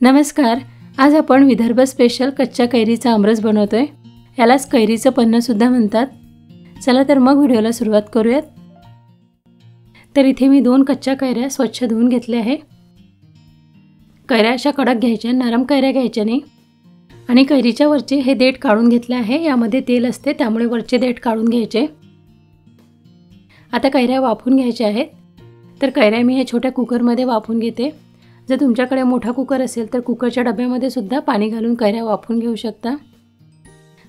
नमस्कार. आज आपण विदर्भ स्पेशल कच्च्या कैरीचा आमरस बनवतोय. यालाच कैरीचं पन्नं सुद्धा म्हणतात. चला तर मग व्हिडिओला सुरुवात करूयात. तर इथे मी 2 कच्च्या कैऱ्या स्वच्छ धुवून घेतल्या आहे. कैऱ्या अशा कडक घ्यायच्या, नरम कैऱ्या घ्यायच्या नाही. आणि कैरीच्या वरचे हे देठ काढून घेतले आहे. यामध्ये तेल असते त्यामुळे वरचे देठ काढून घ्यायचे. आता कैऱ्या वाफवून घ्यायच्या आहेत. तर कैऱ्या मी हे छोट्या कुकरमध्ये वाफवून घेते. जर तुमच्याकडे मोठा कुकर असेल तर कुकरच्या डब्यामध्ये सुद्धा पाणी घालून कैऱ्या वाफवून घेऊ शकता.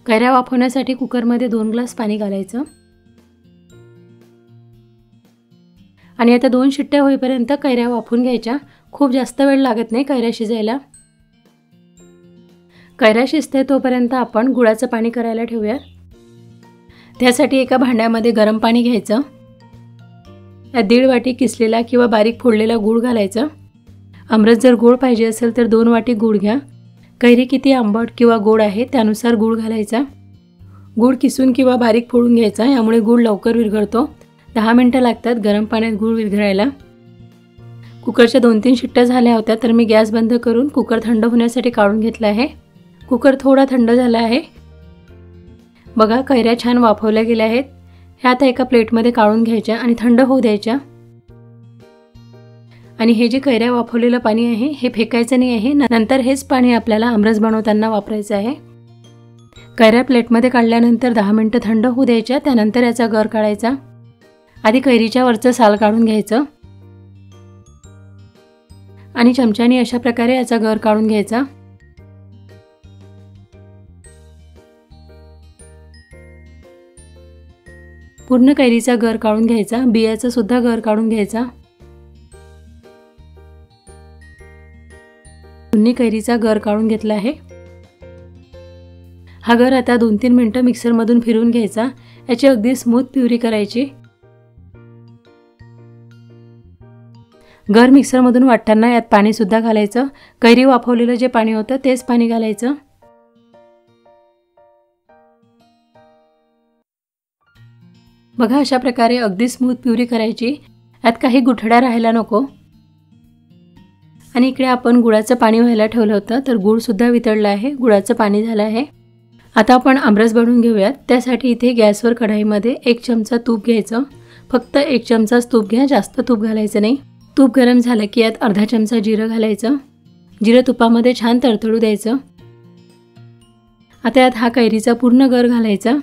कैऱ्या वाफवण्यासाठी कुकरमध्ये 2 ग्लास पाणी घालायचं. आणि आता 2 शिट्ट्या होईपर्यंत कैऱ्या वाफवून घ्यायच्या. खूप जास्त वेळ लागत नाही कैऱ्या शिजायला. कैऱ्या शिजते तोपर्यंत आपण गुळाचं पाणी करायला ठेवूया. त्यासाठी एका भांड्यामध्ये गरम पाणी घ्यायचं. यात 1.5 वाटी किसलेला किंवा बारीक फोडलेला गूळ घालायचा. आमरस जर गोड पाहिजे असेल तर 2 वाटी गूळ घ्या. कैरी किती आंबट किंवा गोड आहे त्यानुसार गूळ घालायचा. गूळ किसून किंवा बारीक फोडून घ्यायचा. यामुळे गूळ लवकर विरघळतो. 10 मिनिटं लागतात गरम पाण्यात गूळ विरघळायला. कुकरच्या 2-3 शिट्ट्या झाल्या होत्या तर मी गॅस बंद करून कुकर थंड होण्यासाठी काढून घेतला आहे. कुकर थोडा थंड झाला आहे. बघा कैऱ्या छान वाफवल्या गेल्या आहेत. ह्या आता एका प्लेटमध्ये काढून घ्यायच्या आणि थंड होऊ द्यायच्या. आणि हे जे कैऱ्या वाफवलेलं पाणी आहे हे फेकायचं नाही आहे. नंतर हेच पाणी आपल्याला आमरस बनवताना वापरायचं आहे. कैऱ्या प्लेटमध्ये काढल्यानंतर 10 मिनिटं थंड होऊ द्यायच्या. त्यानंतर याचा गर काढायचा. आधी कैरीच्या वरचं साल काढून घ्यायचं आणि चमच्याने अशा प्रकारे याचा गर काढून घ्यायचा. पूर्ण कैरीचा गर काढून घ्यायचा. बियाचा सुद्धा गर काढून घ्यायचा. दोन्ही कैरीचा गर काढून घेतला आहे. हा गर आता 2-3 मिनिटं मिक्सरमधून फिरवून घ्यायचा. याची अगदी स्मूथ प्युरी करायची. गर मिक्सरमधून वाटताना यात पाणी सुद्धा घालायचं. कैरी वाफवलेलं जे पाणी होतं तेच पाणी घालायचं. बघा अशा प्रकारे अगदी स्मूथ प्युरी करायची. यात काही गुठळ्या राहायला नको. आणि इकडे आपण गुळाचं पाणी व्हायला ठेवलं होतं तर गूळ सुद्धा वितळला आहे. गुळाचं पाणी झालं आहे. आता आपण आमरस बनवून घेऊयात. त्यासाठी इथे गॅसवर कढईमध्ये 1 चमचा तूप घ्यायचं. फक्त 1 चमचाच तूप घ्या, जास्त तूप घालायचं नाही. तूप गरम झालं की यात अर्धा चमचा जिरं घालायचं. जिरं तुपामध्ये छान तडतडू द्यायचं. आता यात हा कैरीचा पूर्ण गर घालायचा.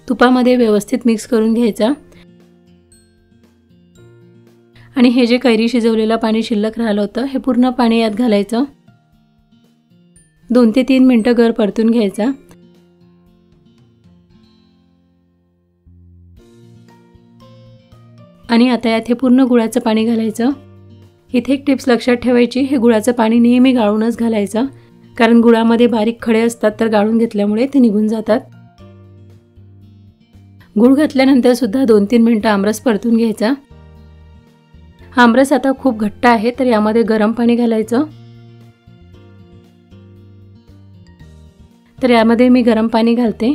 तुपामध्ये व्यवस्थित मिक्स करून घ्यायचा. आणि हे जे कैरी शिजवलेलं पाणी शिल्लक राहिलं होतं हे पूर्ण पाणी यात घालायचं. 2 ते 3 मिनिटं गर परतून घ्यायचा. आणि आता यात हे पूर्ण गुळाचं पाणी घालायचं. इथे एक टिप्स लक्षात ठेवायची. हे गुळाचं पाणी नेहमी गाळूनच घालायचं. कारण गुळामध्ये बारीक खडे असतात तर गाळून घेतल्यामुळे ते निघून जातात. गूळ घातल्यानंतर सुद्धा 2-3 मिनिटं आमरस परतून घ्यायचा. हा आमरस आता खूप घट्ट आहे तर यामध्ये गरम पाणी घालायचं. तर यामध्ये मी गरम पाणी घालते.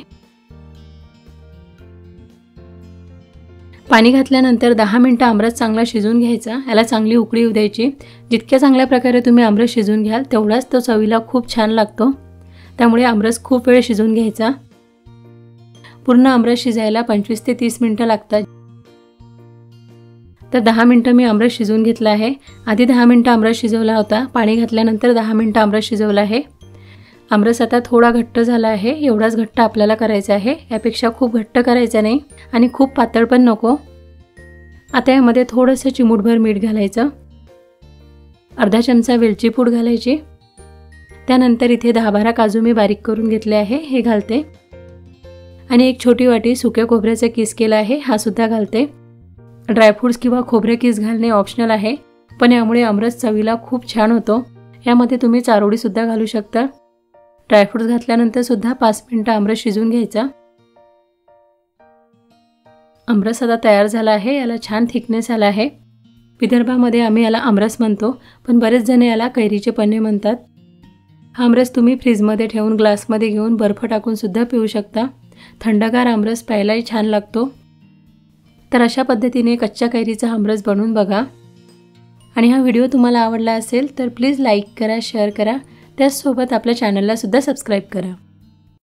पाणी घातल्यानंतर 10 मिनिटं आमरस चांगला शिजवून घ्यायचा. याला चांगली उकळी येऊ द्यायची. जितक्या चांगल्या प्रकारे तुम्ही आमरस शिजवून घ्याल तेवढाच तो चवीला खूप छान लागतो. त्यामुळे आमरस खूप वेळ शिजवून घ्यायचा. पूर्ण आमरस शिजायला 25 ते 30 मिनिटं लागतात. तर 10 मिनिटं मी आमरस शिजवून घेतला आहे. आधी 10 मिनिटं आमरस शिजवला होता. पाणी घातल्यानंतर 10 मिनिटं आमरस शिजवला आहे. आमरस आता थोडा घट्ट झाला आहे. एवढाच घट्ट आपल्याला करायचा आहे. यापेक्षा खूप घट्ट करायचा नाही आणि खूप पातळ पण नको. आता यामध्ये थोडंसं चिमूटभर मीठ घालायचं. अर्धा चमचा वेलची पूड घालायची. त्यानंतर इथे 10-12 काजू मी बारीक करून घेतले आहे हे घालते. आणि 1 छोटी वाटी सुक्या खोबऱ्याचा किस केला आहे हा सुद्धा घालते. ड्रायफ्रूट्स किंवा खोबरे किस घालणे ऑप्शनल आहे. पण यामुळे आमरस चवीला खूप छान होतो. यामध्ये तुम्ही चारोळी सुद्धा घालू शकता. ड्रायफ्रूट्स घातल्यानंतर सुद्धा 5 मिनिटं आमरस शिजवून घ्यायचा. आमरस आता तयार झाला आहे. याला छान थिकनेस आला आहे. विदर्भामध्ये आम्ही याला आमरस म्हणतो पण बरेच जण याला कैरीचे पन्ने म्हणतात. हा आमरस तुम्ही फ्रीजमध्ये ठेवून ग्लासमध्ये घेऊन बर्फ टाकून सुद्धा पिऊ शकता. थंडगार आमरस प्यायलाही छान लागतो. तर अशा पद्धतीने कच्च्या कैरीचा आमरस बनवून बघा. आणि हा व्हिडिओ तुम्हाला आवडला असेल तर प्लीज लाईक करा, शेअर करा, त्याचसोबत आपल्या चॅनलला सुद्धा सबस्क्राईब करा.